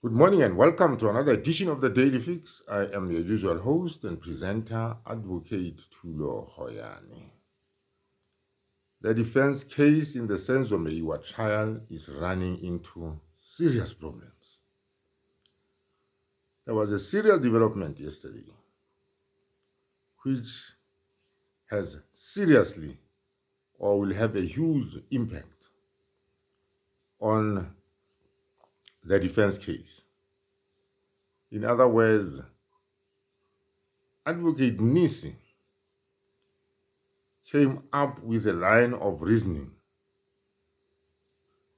Good morning and welcome to another edition of the Daily Fix. I am your usual host and presenter, Advocate Tulo Hoyane. The defense case in the Senzo MEYIWA trial is running into serious problems. There was a serious development yesterday which has seriously or will have a huge impact on the defense case. In other words, Advocate Nisi came up with a line of reasoning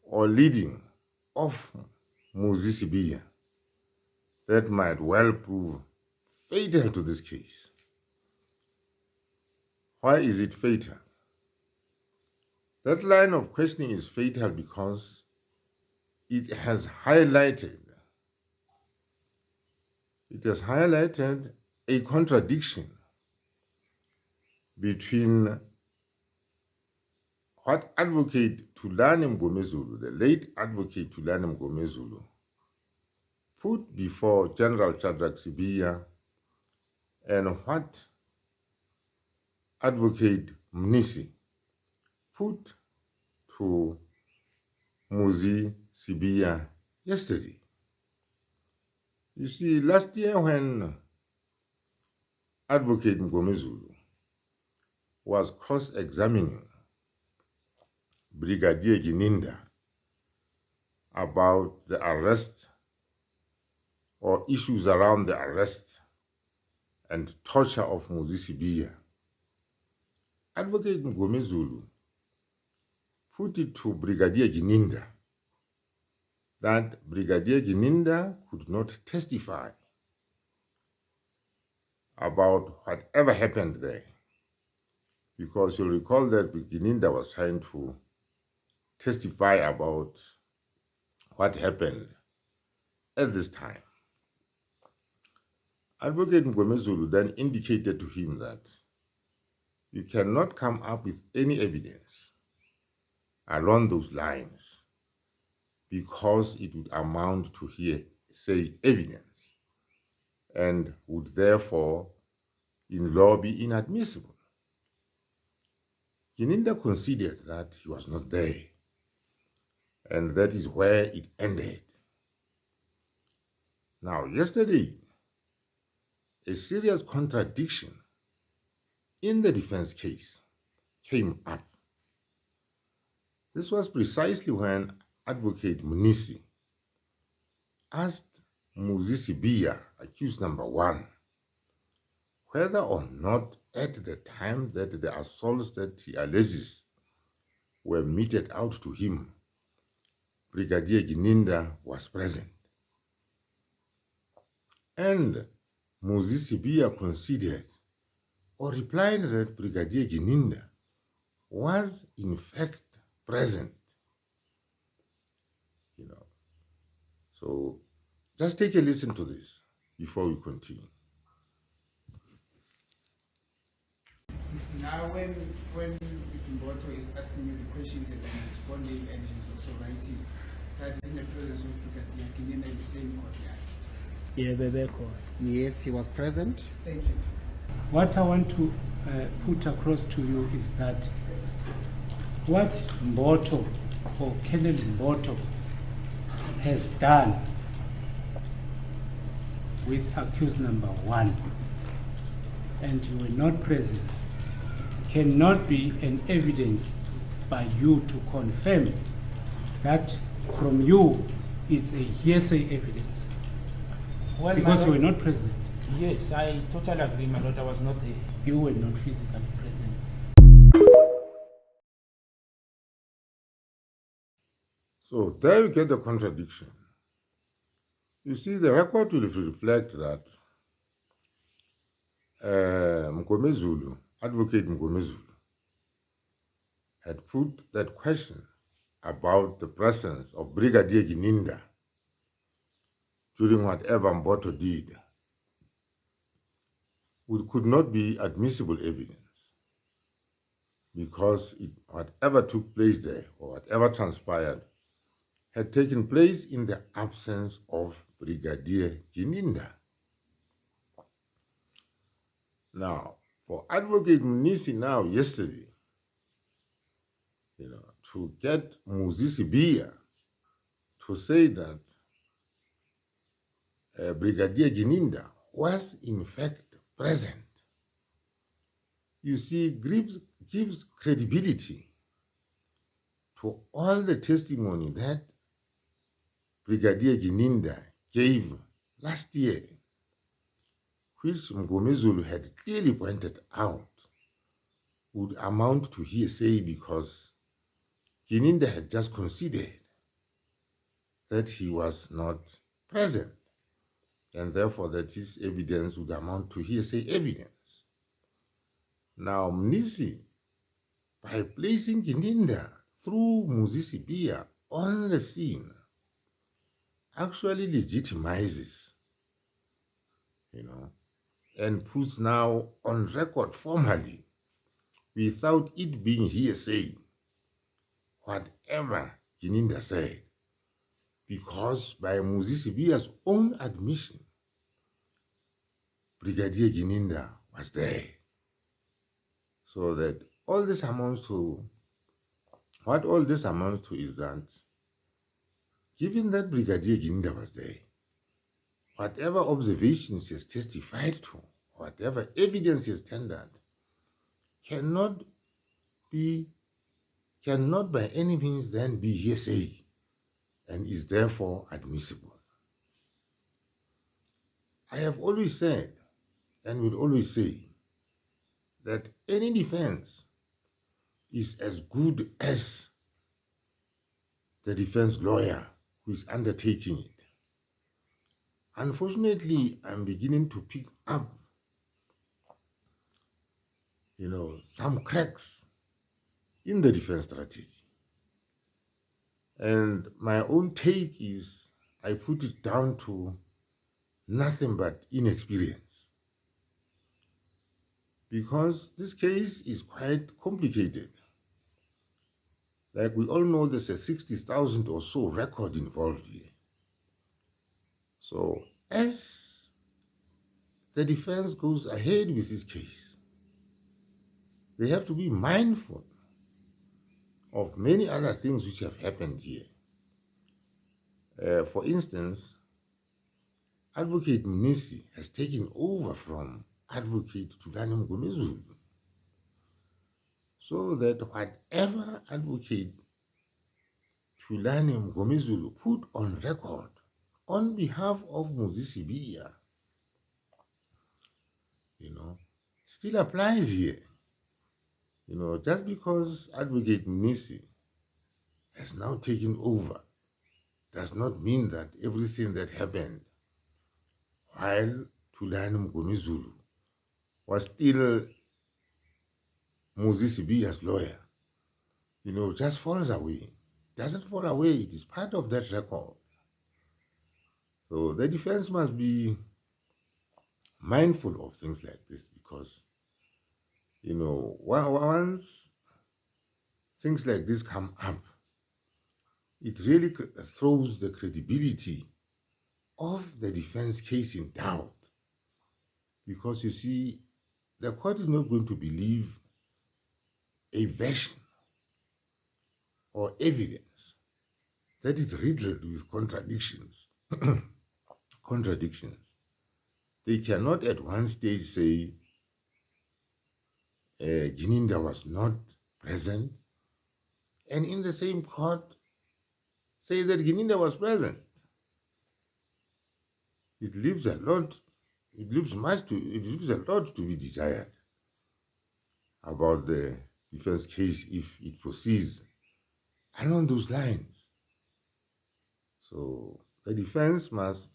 or leading of Muzisibiya that might well prove fatal to this case. Why is it fatal? That line of questioning is fatal because it has highlighted a contradiction between what Advocate Tulani Mgomezulu, the late Advocate Tulani Mgomezulu, put before General Shadrack Sibiya and what Advocate Mnisi put to Muzi Sibiya yesterday. You see, last year when Advocate Mgomezulu was cross-examining Brigadier Gininda about the arrest or issues around the arrest and torture of Muzi Sibiya, Advocate Mgomezulu put it to Brigadier Gininda that Brigadier Gininda could not testify about whatever happened there, because you'll recall that Gininda was trying to testify about what happened at this time. Advocate Mgomezulu then indicated to him that you cannot come up with any evidence along those lines because it would amount to hearsay evidence and would therefore in law be inadmissible. Gininda considered that he was not there, and that is where it ended. Now, yesterday, a serious contradiction in the defense case came up. This was precisely when Advocate Munisi asked Muzi Sibiya, accused number one, whether or not at the time that the assaults that he alleges were meted out to him, Brigadier Gininda was present. And Muzi Sibiya considered or replied that Brigadier Gininda was in fact present. So just take a listen to this before we continue. Now, when Mr. Mboto is asking you the questions and I'm responding and he's also writing, that is in the presence of Brigadier Gininda in the same courtyard. Yeah, Bebeko. Yes, he was present. Thank you. What I want to put across to you is that what Mboto or Colonel Mboto has done with accused number one, and you were not present, cannot be an evidence by you to confirm that from you it's a hearsay evidence. Well, because you were not present. Yes, I totally agree, my Lord. I was not there. You were not physically present. So there you get the contradiction. You see, the record will reflect that Mgomezulu, Advocate Mgomezulu, had put that question about the presence of Brigadier Gininda during whatever Mboto did, could not be admissible evidence because whatever took place there or whatever transpired had taken place in the absence of Brigadier Gininda. Now, for Advocate Munisi now yesterday, to get Muzisi Bia to say that Brigadier Gininda was in fact present, you see, gives credibility to all the testimony that Brigadier Gininda gave last year, which Mgomezulu had clearly pointed out would amount to hearsay because Gininda had just conceded that he was not present, and therefore that his evidence would amount to hearsay evidence. Now, Mnisi, by placing Gininda through Muzisi Bia on the scene, actually legitimizes, and puts now on record formally, without it being hearsay, whatever Gininda said, because by Muzisi Bia's own admission, Brigadier Gininda was there. So that all this amounts to, what all this amounts to is that, given that Brigadier Gininda was there, whatever observations he has testified to, whatever evidence he has tendered, cannot by any means then be hearsay and is therefore admissible. I have always said, and will always say, that any defense is as good as the defense lawyer who is undertaking it. Unfortunately, I'm beginning to pick up, some cracks in the defense strategy. And my own take is, I put it down to nothing but inexperience. Because this case is quite complicated. Like we all know, there's a 60,000 or so record involved here. So as the defense goes ahead with this case, they have to be mindful of many other things which have happened here. For instance, Advocate Munisi has taken over from Advocate Tulani Mgomezulu, so that whatever Advocate Tulani Mgomezulu put on record on behalf of Muzisi Bia, still applies here. Just because Advocate Munisi has now taken over does not mean that everything that happened while Tulani Mgomezulu was still Muzisi Bia's lawyer, just falls away. Doesn't fall away, it is part of that record. So the defense must be mindful of things like this because, once things like this come up, it really throws the credibility of the defense case in doubt. Because you see, the court is not going to believe a version or evidence that is riddled with contradictions. Contradictions. They cannot at one stage say Gininda was not present, and in the same court say that Gininda was present. It leaves a lot to be desired about the defense case if it proceeds along those lines. So the defense must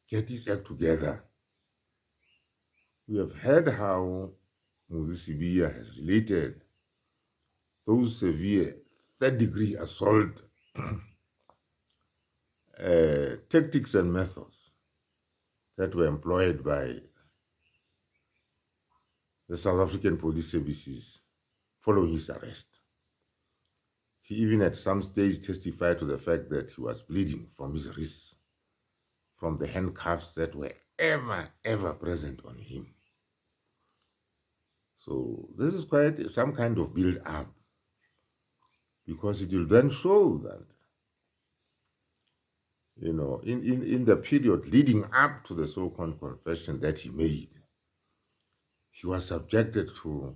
get its act together. We have heard how Muzisi Bia has related those severe third-degree assault tactics and methods that were employed by the South African police services following his arrest. He even at some stage testified to the fact that he was bleeding from his wrists, from the handcuffs that were ever present on him. So this is quite some kind of build-up, because it will then show that, in the period leading up to the so-called confession that he made, he was subjected to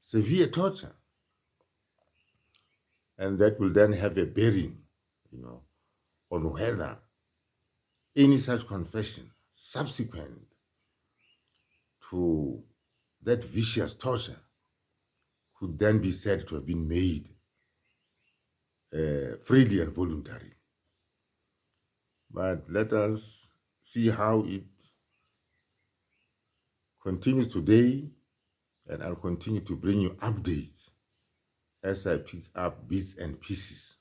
severe torture. And that will then have a bearing, on whether any such confession subsequent to that vicious torture could then be said to have been made freely and voluntarily. But let us see how it continues today, and I'll continue to bring you updates as I pick up bits and pieces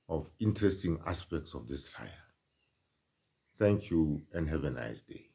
of interesting aspects of this trial. Thank you and have a nice day.